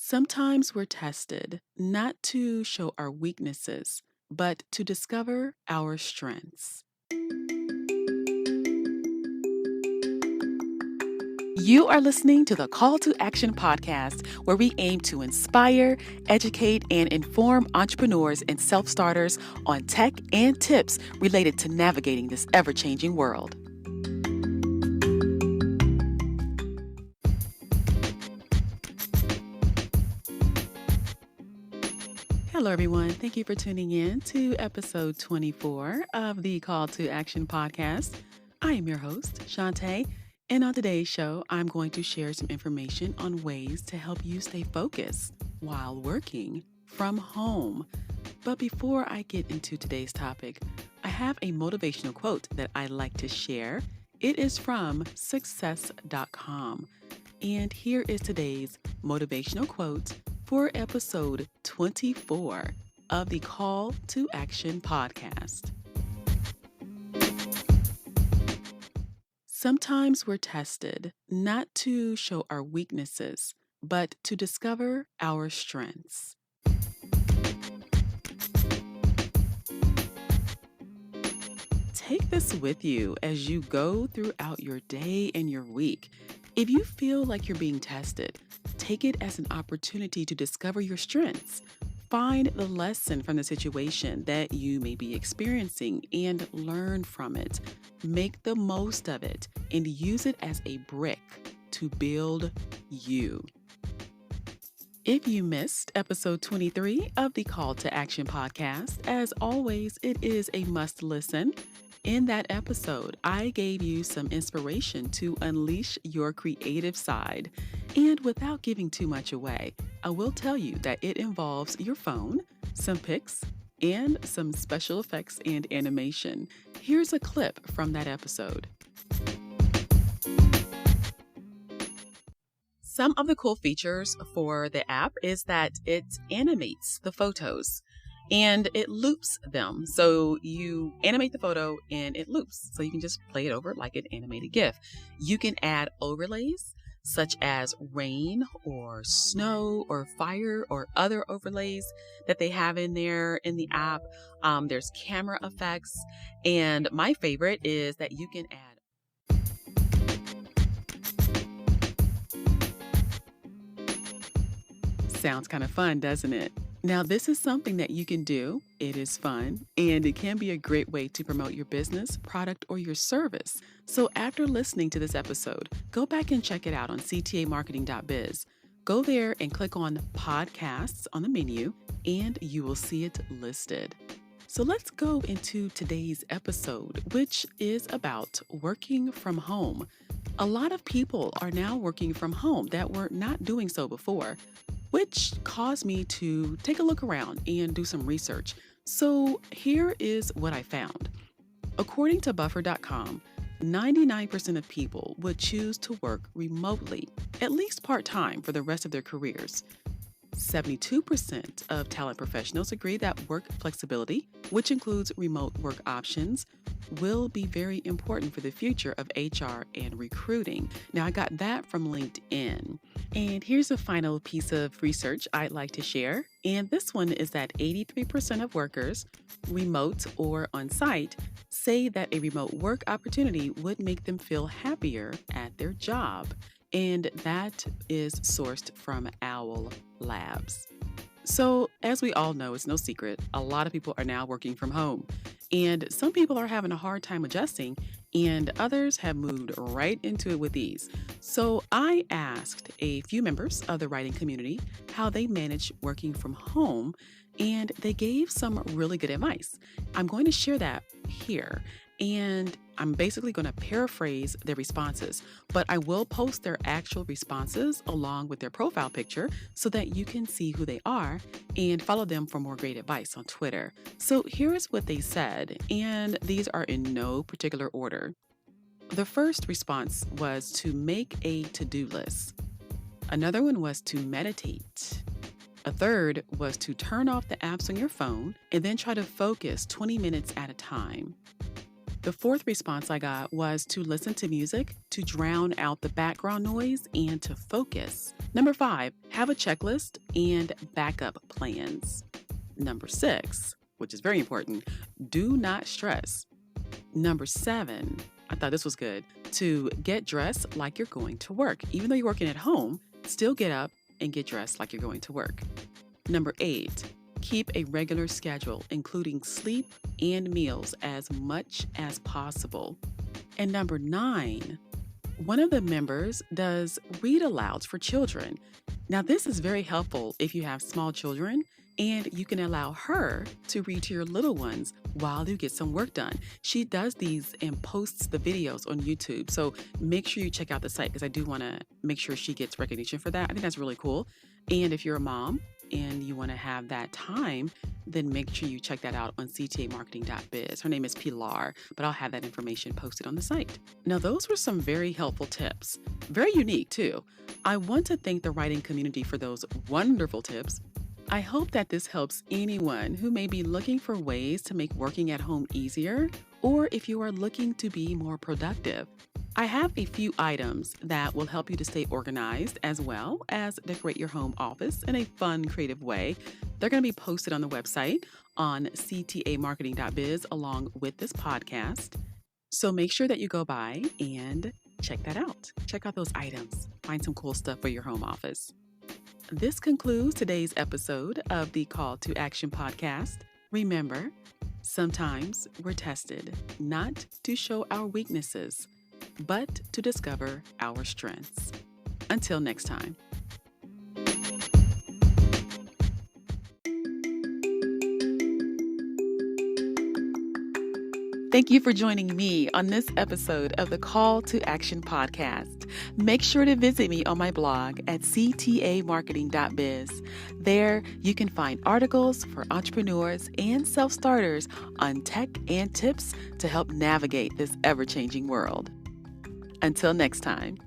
Sometimes we're tested not to show our weaknesses, but to discover our strengths. You are listening to the Call to Action podcast, where we aim to inspire, educate, and inform entrepreneurs and self starters on tech and tips related to navigating this ever changing world. Hello, everyone. Thank you for tuning in to episode 24 of the Call to Action podcast. I am your host, Shantae, and on today's show, I'm going to share some information on ways to help you stay focused while working from home. But before I get into today's topic, I have a motivational quote that I like to share. It is from success.com. And here is today's motivational quote for episode 24 of the Call to Action podcast. Sometimes we're tested not to show our weaknesses, but to discover our strengths. Take this with you as you go throughout your day and your week. If you feel like you're being tested, take it as an opportunity to discover your strengths. Find the lesson from the situation that you may be experiencing and learn from it. Make the most of it and use it as a brick to build you. If you missed episode 23 of the Call to Action podcast, as always, it is a must listen. In that episode, I gave you some inspiration to unleash your creative side. And without giving too much away, I will tell you that it involves your phone, some pics, and some special effects and animation. Here's a clip from that episode. Some of the cool features for the app is that it animates the photos and it loops them. So you animate the photo and it loops. So you can just play it over like an animated GIF. You can add overlays such as rain or snow or fire or other overlays that they have in there in the app. There's camera effects. And my favorite is that you can add Sounds kind of fun, doesn't it? Now, this is something that you can do. It is fun, and it can be a great way to promote your business, product, or your service. So after listening to this episode, go back and check it out on ctamarketing.biz. Go there and click on podcasts on the menu, and you will see it listed. So let's go into today's episode, which is about working from home. A lot of people are now working from home that were not doing so before, which caused me to take a look around and do some research. So here is what I found. According to buffer.com, 99% of people would choose to work remotely, at least part-time for the rest of their careers. 72% of talent professionals agree that work flexibility, which includes remote work options, will be very important for the future of HR and recruiting. Now, I got that from LinkedIn. And here's a final piece of research I'd like to share. And this one is that 83% of workers, remote or on-site, say that a remote work opportunity would make them feel happier at their job. And that is sourced from Owl Labs. So, as we all know, it's no secret, a lot of people are now working from home. And some people are having a hard time adjusting, and others have moved right into it with ease. So, I asked a few members of the writing community how they manage working from home, and they gave some really good advice. I'm going to share that here. And I'm basically going to paraphrase their responses, but I will post their actual responses along with their profile picture so that you can see who they are and follow them for more great advice on Twitter. So here is what they said, and these are in no particular order. The first response was to make a to-do list. Another one was to meditate. A third was to turn off the apps on your phone and then try to focus 20 minutes at a time. The fourth response I got was to listen to music to drown out the background noise and to focus. Number 5, have a checklist and backup plans. Number 6, which is very important, do not stress. Number 7, I thought this was good, to get dressed like you're going to work. Even though you're working at home, still get up and get dressed like you're going to work. Number 8, keep a regular schedule, including sleep and meals as much as possible. And number 9, one of the members does read alouds for children. Now, this is very helpful if you have small children and you can allow her to read to your little ones while you get some work done. She does these and posts the videos on YouTube. So make sure you check out the site because I do want to make sure she gets recognition for that. I think that's really cool. And if you're a mom and you want to have that time, then make sure you check that out on ctamarketing.biz. Her name is Pilar, but I'll have that information posted on the site. Now, those were some very helpful tips. Very unique, too. I want to thank the writing community for those wonderful tips. I hope that this helps anyone who may be looking for ways to make working at home easier, or if you are looking to be more productive. I have a few items that will help you to stay organized as well as decorate your home office in a fun, creative way. They're going to be posted on the website on ctamarketing.biz along with this podcast. So make sure that you go by and check that out. Check out those items. Find some cool stuff for your home office. This concludes today's episode of the Call to Action podcast. Remember, sometimes we're tested not to show our weaknesses, but to discover our strengths. Until next time. Thank you for joining me on this episode of the Call to Action podcast. Make sure to visit me on my blog at ctamarketing.biz. There, you can find articles for entrepreneurs and self-starters on tech and tips to help navigate this ever-changing world. Until next time.